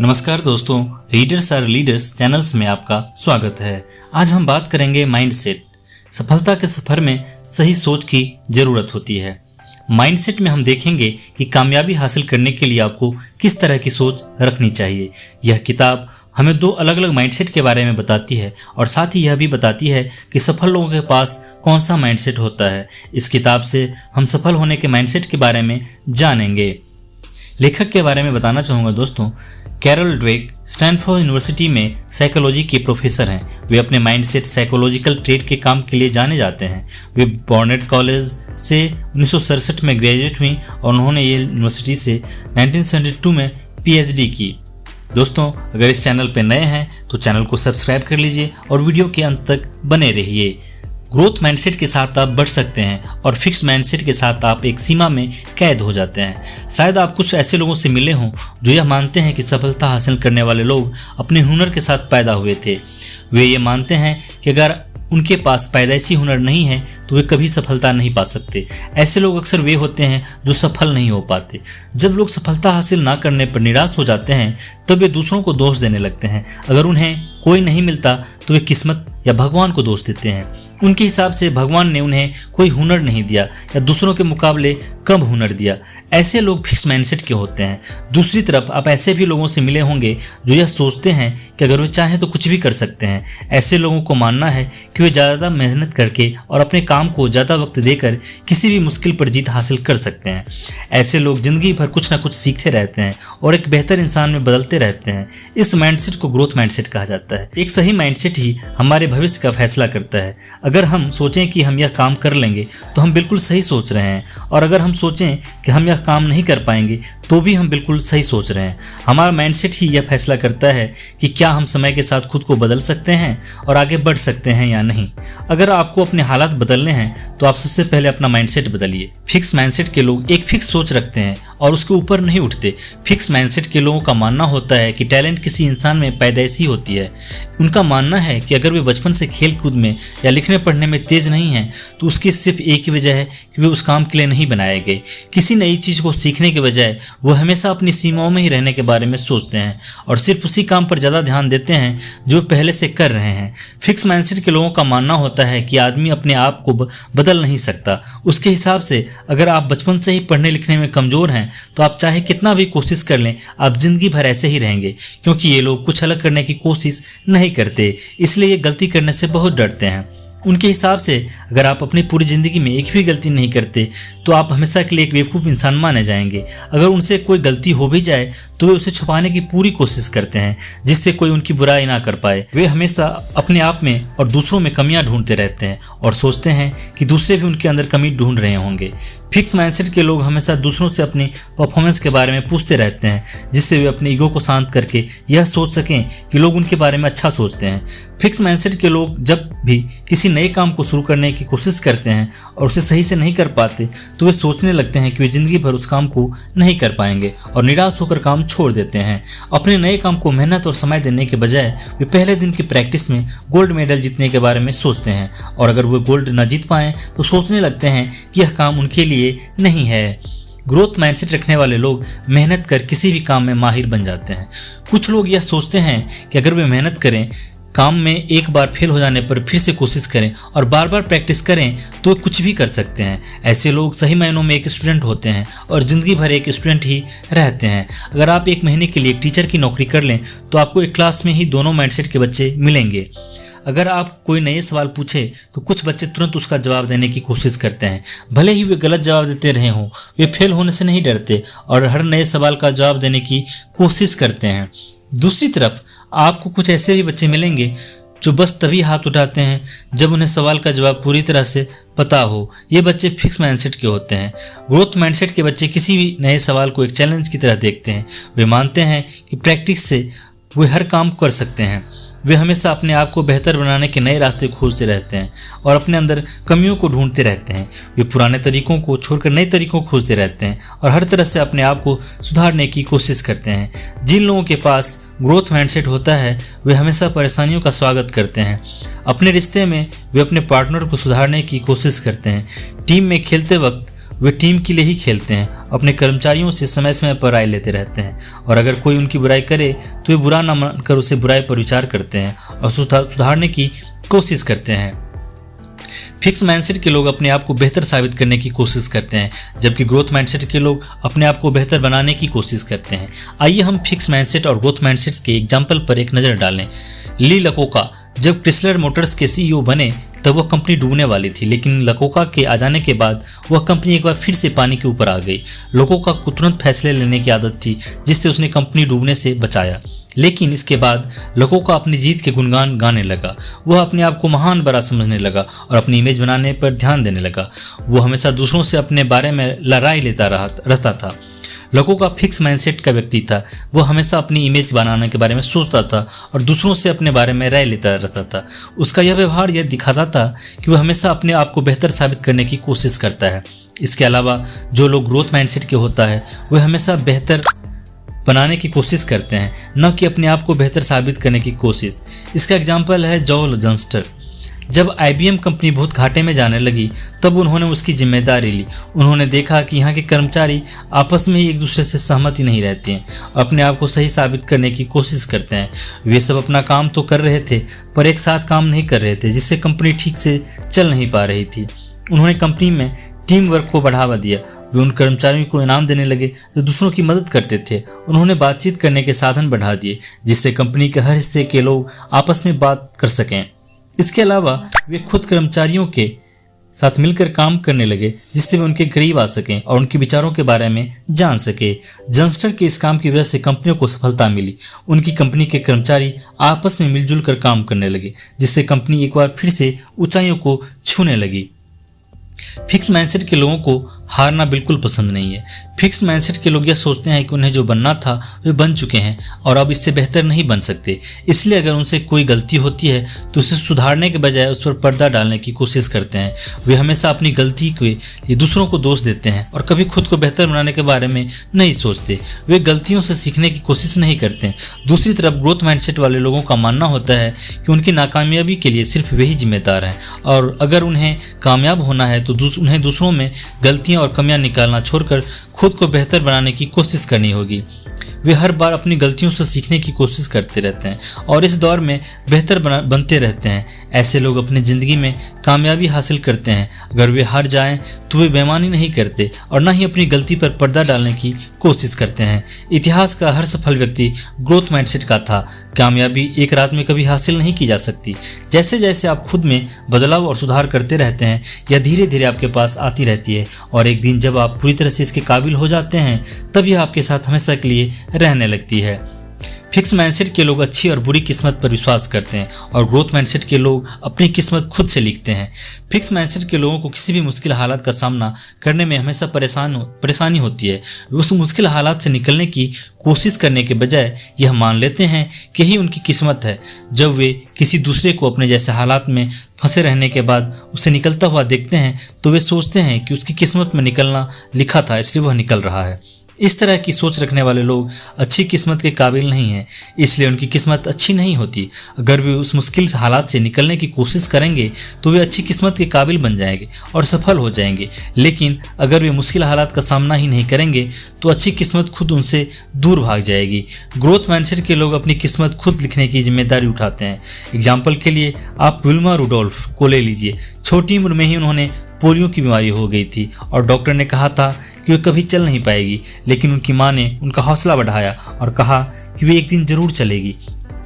नमस्कार दोस्तों, readers are leaders channels में आपका स्वागत है। आज हम बात करेंगे माइंडसेट। सफलता के सफर में सही सोच की जरूरत होती है। माइंडसेट में हम देखेंगे कि कामयाबी हासिल करने के लिए आपको किस तरह की सोच रखनी चाहिए। यह किताब हमें दो अलग अलग माइंडसेट के बारे में बताती है और साथ ही यह भी बताती है कि सफल लोगों के पास कौन सा माइंडसेट होता है। इस किताब से हम सफल होने के माइंडसेट के बारे में जानेंगे। लेखक के बारे में बताना चाहूँगा दोस्तों, कैरल ड्वेक स्टैनफोर्ड यूनिवर्सिटी में साइकोलॉजी के प्रोफेसर हैं। वे अपने माइंडसेट साइकोलॉजिकल ट्रेड के काम के लिए जाने जाते हैं। वे बॉर्नेट कॉलेज से 1967 में ग्रेजुएट हुई और उन्होंने ये यूनिवर्सिटी से 1972 में पीएचडी की। दोस्तों, अगर इस चैनल पर नए हैं तो चैनल को सब्सक्राइब कर लीजिए और वीडियो के अंत तक बने रहिए। ग्रोथ माइंडसेट के साथ आप बढ़ सकते हैं और फिक्स माइंडसेट के साथ आप एक सीमा में कैद हो जाते हैं। शायद आप कुछ ऐसे लोगों से मिले हों जो यह मानते हैं कि सफलता हासिल करने वाले लोग अपने हुनर के साथ पैदा हुए थे। वे ये मानते हैं कि अगर उनके पास पैदाइशी हुनर नहीं है तो वे कभी सफलता नहीं पा सकते। ऐसे लोग अक्सर वे होते हैं जो सफल नहीं हो पाते। जब लोग सफलता हासिल ना करने पर निराश हो जाते हैं तब वे दूसरों को दोष देने लगते हैं। अगर उन्हें कोई नहीं मिलता तो वे किस्मत या भगवान को दोष देते हैं। उनके हिसाब से भगवान ने उन्हें कोई हुनर नहीं दिया या दूसरों के मुकाबले कम हुनर दिया। ऐसे लोग फिक्स माइंडसेट के होते हैं। दूसरी तरफ आप ऐसे भी लोगों से मिले होंगे जो यह सोचते हैं कि अगर वे चाहें तो कुछ भी कर सकते हैं। ऐसे लोगों को मानना है कि वे ज़्यादा मेहनत करके और अपने काम को ज़्यादा वक्त देकर किसी भी मुश्किल पर जीत हासिल कर सकते हैं। ऐसे लोग जिंदगी भर कुछ ना कुछ सीखते रहते हैं और एक बेहतर इंसान में बदलते रहते हैं। इस माइंडसेट को ग्रोथ माइंडसेट कहा जाता है। एक सही माइंडसेट ही हमारे भविष्य का फैसला करता है। अगर हम सोचें कि हम यह काम कर लेंगे तो हम बिल्कुल सही सोच रहे हैं, और अगर हम सोचें कि हम यह काम नहीं कर पाएंगे तो भी हम बिल्कुल सही सोच रहे हैं। हमारा माइंडसेट ही यह फैसला करता है कि क्या हम समय के साथ खुद को बदल सकते हैं और आगे बढ़ सकते हैं या नहीं। अगर आपको अपने हालात बदलने हैं तो आप सबसे पहले अपना माइंडसेट बदलिए। फिक्स माइंडसेट के लोग एक फिक्स सोच रखते हैं और उसके ऊपर नहीं उठते। फिक्स माइंडसेट के लोगों का मानना होता है कि टैलेंट किसी इंसान में पैदाइशी होती है। उनका मानना है कि अगर वे बचपन से खेल कूद में या लिखने पढ़ने में तेज नहीं हैं तो उसकी सिर्फ एक ही वजह है कि वे उस काम के लिए नहीं बनाए गए। किसी नई चीज को सीखने के बजाय वो हमेशा अपनी सीमाओं में ही रहने के बारे में सोचते हैं और सिर्फ उसी काम पर ज्यादा ध्यान देते हैं जो पहले से कर रहे हैं। फिक्स माइंडसेट के लोगों का मानना होता है कि आदमी अपने आप को बदल नहीं सकता। उसके हिसाब से अगर आप बचपन से ही पढ़ने लिखने में कमजोर हैं तो आप चाहे कितना भी कोशिश कर लें, आप जिंदगी भर ऐसे ही रहेंगे, क्योंकि ये लोग कुछ अलग करने की कोशिश नहीं करते, इसलिए ये गलती करने से बहुत डरते हैं। उनके हिसाब से अगर आप अपनी पूरी जिंदगी में एक भी गलती नहीं करते तो आप हमेशा के लिए एक बेवकूफ़ इंसान माने जाएंगे। अगर उनसे कोई गलती हो भी जाए तो वे उसे छुपाने की पूरी कोशिश करते हैं जिससे कोई उनकी बुराई ना कर पाए। वे हमेशा अपने आप में और दूसरों में कमियां ढूंढते रहते हैं और सोचते हैं कि दूसरे भी उनके अंदर कमी ढूंढ रहे होंगे। फिक्स माइंडसेट के लोग हमेशा दूसरों से अपनी परफॉर्मेंस के बारे में पूछते रहते हैं जिससे वे अपने ईगो को शांत करके यह सोच सकें कि लोग उनके बारे में अच्छा सोचते हैं। फिक्स माइंडसेट के लोग जब भी किसी नए काम को शुरू करने की कोशिश करते हैं और उसे सही से नहीं कर पाते तो वे सोचने लगते हैं कि वे जिंदगी भर उस काम को नहीं कर पाएंगे और निराश होकर काम छोड़ देते हैं। अपने नए काम को मेहनत और समय देने के बजाय वे पहले दिन की प्रैक्टिस में गोल्ड मेडल जीतने के बारे में सोचते हैं, और अगर वे गोल्ड न जीत पाएं तो सोचने लगते हैं कि यह काम उनके लिए नहीं है। ग्रोथ माइंडसेट रखने वाले लोग मेहनत कर किसी भी काम में माहिर बन जाते हैं। कुछ लोग यह सोचते हैं कि अगर वे मेहनत करें, काम में एक बार फेल हो जाने पर फिर से कोशिश करें और बार बार प्रैक्टिस करें तो कुछ भी कर सकते हैं। ऐसे लोग सही मायनों में एक स्टूडेंट होते हैं और जिंदगी भर एक स्टूडेंट ही रहते हैं। अगर आप एक महीने के लिए एक टीचर की नौकरी कर लें तो आपको एक क्लास में ही दोनों माइंडसेट के बच्चे मिलेंगे। अगर आप कोई नए सवाल पूछे तो कुछ बच्चे तुरंत उसका जवाब देने की कोशिश करते हैं, भले ही वे गलत जवाब देते रहे हों। वे फेल होने से नहीं डरते और हर नए सवाल का जवाब देने की कोशिश करते हैं। दूसरी तरफ आपको कुछ ऐसे भी बच्चे मिलेंगे जो बस तभी हाथ उठाते हैं जब उन्हें सवाल का जवाब पूरी तरह से पता हो। ये बच्चे फिक्स माइंडसेट के होते हैं। ग्रोथ माइंडसेट के बच्चे किसी भी नए सवाल को एक चैलेंज की तरह देखते हैं। वे मानते हैं कि प्रैक्टिस से वे हर काम कर सकते हैं। वे हमेशा अपने आप को बेहतर बनाने के नए रास्ते खोजते रहते हैं और अपने अंदर कमियों को ढूंढते रहते हैं। वे पुराने तरीकों को छोड़कर नए तरीकों को खोजते रहते हैं और हर तरह से अपने आप को सुधारने की कोशिश करते हैं। जिन लोगों के पास ग्रोथ माइंडसेट होता है वे हमेशा परेशानियों का स्वागत करते हैं। अपने रिश्ते में वे अपने पार्टनर को सुधारने की कोशिश करते हैं। टीम में खेलते वक्त वे टीम के लिए ही खेलते हैं, अपने कर्मचारियों से समय समय पर राय लेते रहते हैं और अगर कोई उनकी बुराई करे तो वे बुरा न मानकर उसे बुराई पर विचार करते हैं और सुधारने की कोशिश करते हैं। फिक्स माइंडसेट के लोग अपने आप को बेहतर साबित करने की कोशिश करते हैं, जबकि ग्रोथ माइंडसेट के लोग अपने आप को बेहतर बनाने की कोशिश करते हैं। आइए हम फिक्स माइंडसेट और ग्रोथ माइंडसेट के एग्जाम्पल पर एक नज़र डालें। ली लकोका जब क्रिसलर मोटर्स के सीईओ बने तब वह कंपनी डूबने वाली थी, लेकिन लकोका के आ जाने के बाद वह कंपनी एक बार फिर से पानी के ऊपर आ गई। लकोका को तुरंत फैसले लेने की आदत थी, जिससे उसने कंपनी डूबने से बचाया। लेकिन इसके बाद लकोका अपनी जीत के गुणगान गाने लगा। वह अपने आप को महान बड़ा समझने लगा और अपनी इमेज बनाने पर ध्यान देने लगा। वह हमेशा दूसरों से अपने बारे में राय लेता रहता था। लकोका फिक्स माइंडसेट का व्यक्ति था। वह हमेशा अपनी इमेज बनाने के बारे में सोचता था और दूसरों से अपने बारे में राय लेता रहता था। उसका यह व्यवहार यह दिखाता था कि वह हमेशा अपने आप को बेहतर साबित करने की कोशिश करता है। इसके अलावा जो लोग ग्रोथ माइंडसेट के होता है वह हमेशा बेहतर बनाने की कोशिश करते हैं, न कि अपने आप को बेहतर साबित करने की कोशिश। इसका एग्जाम्पल है जॉल जंस्टर। जब IBM कंपनी बहुत घाटे में जाने लगी तब उन्होंने उसकी जिम्मेदारी ली। उन्होंने देखा कि यहाँ के कर्मचारी आपस में ही एक दूसरे से सहमति नहीं रहते हैं, अपने आप को सही साबित करने की कोशिश करते हैं। वे सब अपना काम तो कर रहे थे पर एक साथ काम नहीं कर रहे थे, जिससे कंपनी ठीक से चल नहीं पा रही थी। उन्होंने कंपनी में टीम वर्क को बढ़ावा दिया। वे उन कर्मचारियों को इनाम देने लगे जो दूसरों की मदद करते थे। उन्होंने बातचीत करने के साधन बढ़ा दिए, जिससे कंपनी के हर हिस्से के लोग आपस में बात कर सकें। इसके अलावा वे खुद कर्मचारियों के साथ मिलकर काम करने लगे, जिससे वे उनके करीब आ सकें और उनके विचारों के बारे में जान सके। जंस्टर के इस काम की वजह से कंपनियों को सफलता मिली। उनकी कंपनी के कर्मचारी आपस में मिलजुल कर काम करने लगे, जिससे कंपनी एक बार फिर से ऊंचाइयों को छूने लगी। फिक्स माइंडसेट के लोगों को हारना बिल्कुल पसंद नहीं है। फिक्स माइंडसेट के लोग यह सोचते हैं कि उन्हें जो बनना था वे बन चुके हैं और अब इससे बेहतर नहीं बन सकते। इसलिए अगर उनसे कोई गलती होती है तो उसे सुधारने के बजाय उस पर पर्दा डालने की कोशिश करते हैं। वे हमेशा अपनी गलती के लिए दूसरों को दोष देते हैं और कभी खुद को बेहतर बनाने के बारे में नहीं सोचते। वे गलतियों से सीखने की कोशिश नहीं करते। दूसरी तरफ ग्रोथ माइंडसेट वाले लोगों का मानना होता है कि उनकी नाकामयाबी के लिए सिर्फ वे ही जिम्मेदार हैं और अगर उन्हें कामयाब होना है तो उन्हें दूसरों में गलतियां और कमियां निकालना छोड़कर खुद को बेहतर बनाने की कोशिश करनी होगी। वे हर बार अपनी गलतियों से सीखने की कोशिश करते रहते हैं और इस दौर में बेहतर बनते रहते हैं। ऐसे लोग अपनी ज़िंदगी में कामयाबी हासिल करते हैं। अगर वे हार जाएं तो वे बेईमानी नहीं करते और न ही अपनी गलती पर पर्दा डालने की कोशिश करते हैं। इतिहास का हर सफल व्यक्ति ग्रोथ माइंडसेट का था। कामयाबी एक रात में कभी हासिल नहीं की जा सकती। जैसे जैसे आप खुद में बदलाव और सुधार करते रहते हैं, यह धीरे धीरे आपके पास आती रहती है और एक दिन जब आप पूरी तरह से इसके काबिल हो जाते हैं तब यह आपके साथ हमेशा के लिए रहने लगती है। फिक्स माइंडसेट के लोग अच्छी और बुरी किस्मत पर विश्वास करते हैं और ग्रोथ माइंडसेट के लोग अपनी किस्मत खुद से लिखते हैं। फिक्स माइंडसेट के लोगों को किसी भी मुश्किल हालात का सामना करने में हमेशा परेशानी होती है। उस मुश्किल हालात से निकलने की कोशिश करने के बजाय यह मान लेते हैं कि यही उनकी किस्मत है। जब वे किसी दूसरे को अपने जैसे हालात में फंसे रहने के बाद उसे निकलता हुआ देखते हैं तो वे सोचते हैं कि उसकी किस्मत में निकलना लिखा था, इसलिए वह निकल रहा है। इस तरह की सोच रखने वाले लोग अच्छी किस्मत के काबिल नहीं हैं, इसलिए उनकी किस्मत अच्छी नहीं होती। अगर वे उस मुश्किल हालात से निकलने की कोशिश करेंगे तो वे अच्छी किस्मत के काबिल बन जाएंगे और सफल हो जाएंगे। लेकिन अगर वे मुश्किल हालात का सामना ही नहीं करेंगे तो अच्छी किस्मत खुद उनसे दूर भाग जाएगी। ग्रोथ माइंडसेट के लोग अपनी किस्मत खुद लिखने की जिम्मेदारी उठाते हैं। एग्जाम्पल के लिए आप विल्मा रुडोल्फ को ले लीजिए। छोटी उम्र में ही उन्होंने पोलियो की बीमारी हो गई थी और डॉक्टर ने कहा था कि वे कभी चल नहीं पाएगी, लेकिन उनकी मां ने उनका हौसला बढ़ाया और कहा कि वे एक दिन जरूर चलेगी।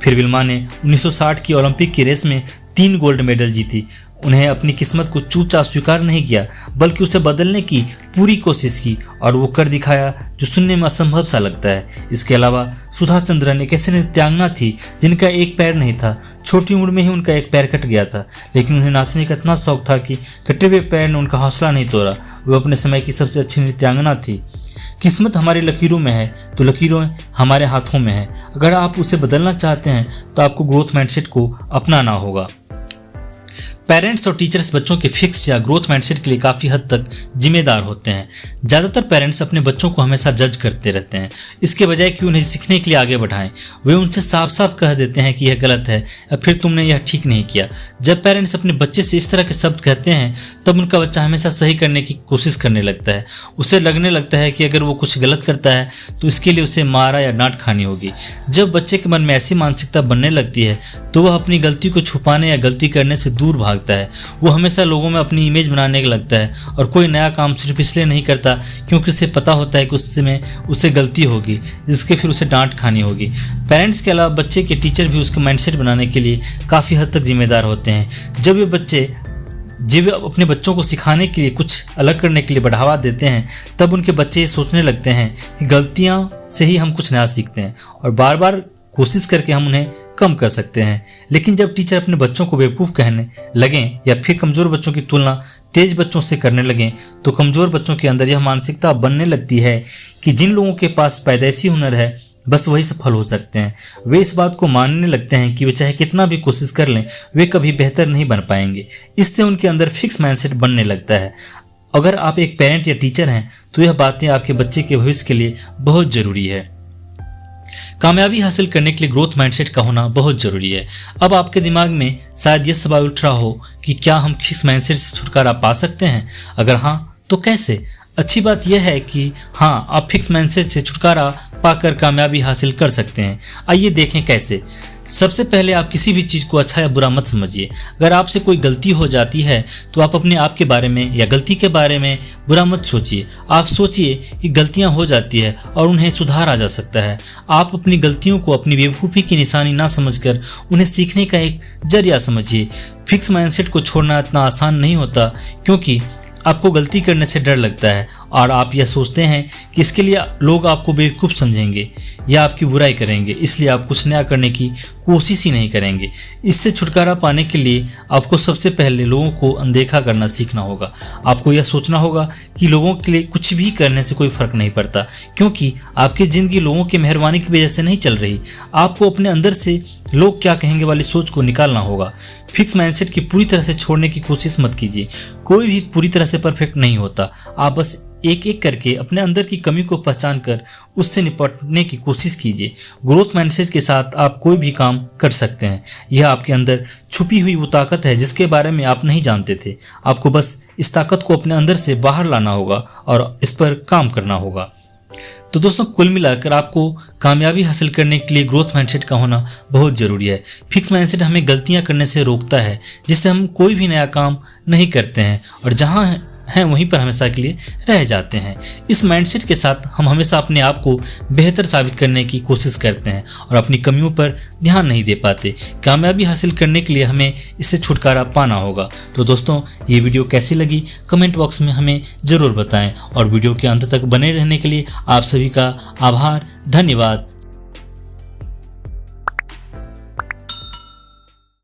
फिर विल्मा ने 1960 की ओलंपिक की रेस में 3 गोल्ड मेडल जीती। उन्हें अपनी किस्मत को चुपचाप स्वीकार नहीं किया बल्कि उसे बदलने की पूरी कोशिश की और वो कर दिखाया जो सुनने में असंभव सा लगता है। इसके अलावा सुधा चंद्रन एक ऐसी नृत्यांगना थी जिनका एक पैर नहीं था। छोटी उम्र में ही उनका एक पैर कट गया था, लेकिन उन्हें नाचने का इतना शौक था कि कटे हुए पैर ने उनका हौसला नहीं तोड़ा। वो अपने समय की सबसे अच्छी नृत्यांगना थी। किस्मत हमारी लकीरों में है तो लकीरों हमारे हाथों में है। अगर आप उसे बदलना चाहते हैं तो आपको ग्रोथ माइंडसेट को अपनाना होगा। पेरेंट्स और टीचर्स बच्चों के फिक्स्ड या ग्रोथ माइंडसेट के लिए काफ़ी हद तक जिम्मेदार होते हैं। ज़्यादातर पेरेंट्स अपने बच्चों को हमेशा जज करते रहते हैं, इसके बजाय कि उन्हें सीखने के लिए आगे बढ़ाएं। वे उनसे साफ साफ कह देते हैं कि यह गलत है या फिर तुमने यह ठीक नहीं किया। जब पेरेंट्स अपने बच्चे से इस तरह के शब्द कहते हैं तब उनका बच्चा हमेशा सही करने की कोशिश करने लगता है। उसे लगने लगता है कि अगर वो कुछ गलत करता है तो इसके लिए उसे मारा या डांट खानी होगी। जब बच्चे के मन में ऐसी मानसिकता बनने लगती है तो वह अपनी गलती को छुपाने या गलती करने से दूर भागता है। वो हमेशा लोगों में अपनी इमेज बनाने लगता है और कोई नया काम सिर्फ इसलिए नहीं करता क्योंकि उसे पता होता है कि उसमें उसे गलती होगी जिसके फिर उसे डांट खानी होगी। पेरेंट्स के अलावा बच्चे के टीचर भी उसका माइंडसेट बनाने के लिए काफ़ी हद तक जिम्मेदार होते हैं। जब अपने बच्चों को सिखाने के लिए कुछ अलग करने के लिए बढ़ावा देते हैं तब उनके बच्चे ये सोचने लगते हैं कि गलतियां से ही हम कुछ नया सीखते हैं और बार बार कोशिश करके हम उन्हें कम कर सकते हैं। लेकिन जब टीचर अपने बच्चों को बेवकूफ़ कहने लगें या फिर कमज़ोर बच्चों की तुलना तेज बच्चों से करने लगें तो कमज़ोर बच्चों के अंदर यह मानसिकता बनने लगती है कि जिन लोगों के पास पैदाइशी हुनर है बस वही सफल हो सकते हैं। वे इस बात को मानने लगते हैं कि वे चाहे कितना भी कोशिश कर लें वे कभी बेहतर नहीं बन पाएंगे। इससे उनके अंदर फिक्स माइंडसेट बनने लगता है। अगर आप एक पेरेंट या टीचर हैं तो यह बातें आपके बच्चे के भविष्य के लिए बहुत ज़रूरी है। कामयाबी हासिल करने के लिए ग्रोथ माइंडसेट का होना बहुत जरूरी है। अब आपके दिमाग में शायद यह सवाल उठ रहा हो कि क्या हम फिक्स माइंडसेट से छुटकारा पा सकते हैं? अगर हाँ तो कैसे? अच्छी बात यह है कि हाँ, आप फिक्स माइंडसेट से छुटकारा पाकर कामयाबी हासिल कर सकते हैं। आइए देखें कैसे। सबसे पहले आप किसी भी चीज़ को अच्छा या बुरा मत समझिए। अगर आपसे कोई गलती हो जाती है तो आप अपने आप के बारे में या गलती के बारे में बुरा मत सोचिए। आप सोचिए कि गलतियां हो जाती है और उन्हें सुधारा जा सकता है। आप अपनी गलतियों को अपनी बेवकूफ़ी की निशानी ना समझकर उन्हें सीखने का एक जरिया समझिए। फिक्स माइंडसेट को छोड़ना इतना आसान नहीं होता क्योंकि आपको गलती करने से डर लगता है और आप यह सोचते हैं कि इसके लिए लोग आपको बेवकूफ़ समझेंगे या आपकी बुराई करेंगे, इसलिए आप कुछ नया करने की कोशिश ही नहीं करेंगे। इससे छुटकारा पाने के लिए आपको सबसे पहले लोगों को अनदेखा करना सीखना होगा। आपको यह सोचना होगा कि लोगों के लिए कुछ भी करने से कोई फर्क नहीं पड़ता क्योंकि आपकी ज़िंदगी लोगों की मेहरबानी की वजह से नहीं चल रही। आपको अपने अंदर से लोग क्या कहेंगे वाली सोच को निकालना होगा। फिक्स माइंडसेट की पूरी तरह से छोड़ने की कोशिश मत कीजिए। कोई भी पूरी तरह से परफेक्ट नहीं होता। आप बस एक एक करके अपने अंदर की कमी को पहचान कर उससे निपटने की कोशिश कीजिए। ग्रोथ माइंडसेट के साथ आप कोई भी काम कर सकते हैं। यह आपके अंदर छुपी हुई वो ताकत है जिसके बारे में आप नहीं जानते थे। आपको बस इस ताकत को अपने अंदर से बाहर लाना होगा और इस पर काम करना होगा। तो दोस्तों, कुल मिलाकर आपको कामयाबी हासिल करने के लिए ग्रोथ माइंडसेट का होना बहुत ज़रूरी है। फिक्स माइंडसेट हमें गलतियां करने से रोकता है जिससे हम कोई भी नया काम नहीं करते हैं और जहां हैं वहीं पर हमेशा के लिए रह जाते हैं। इस माइंडसेट के साथ हम हमेशा अपने आप को बेहतर साबित करने की कोशिश करते हैं और अपनी कमियों पर ध्यान नहीं दे पाते। कामयाबी हासिल करने के लिए हमें इससे छुटकारा पाना होगा। तो दोस्तों, ये वीडियो कैसी लगी कमेंट बॉक्स में हमें ज़रूर बताएं और वीडियो के अंत तक बने रहने के लिए आप सभी का आभार, धन्यवाद।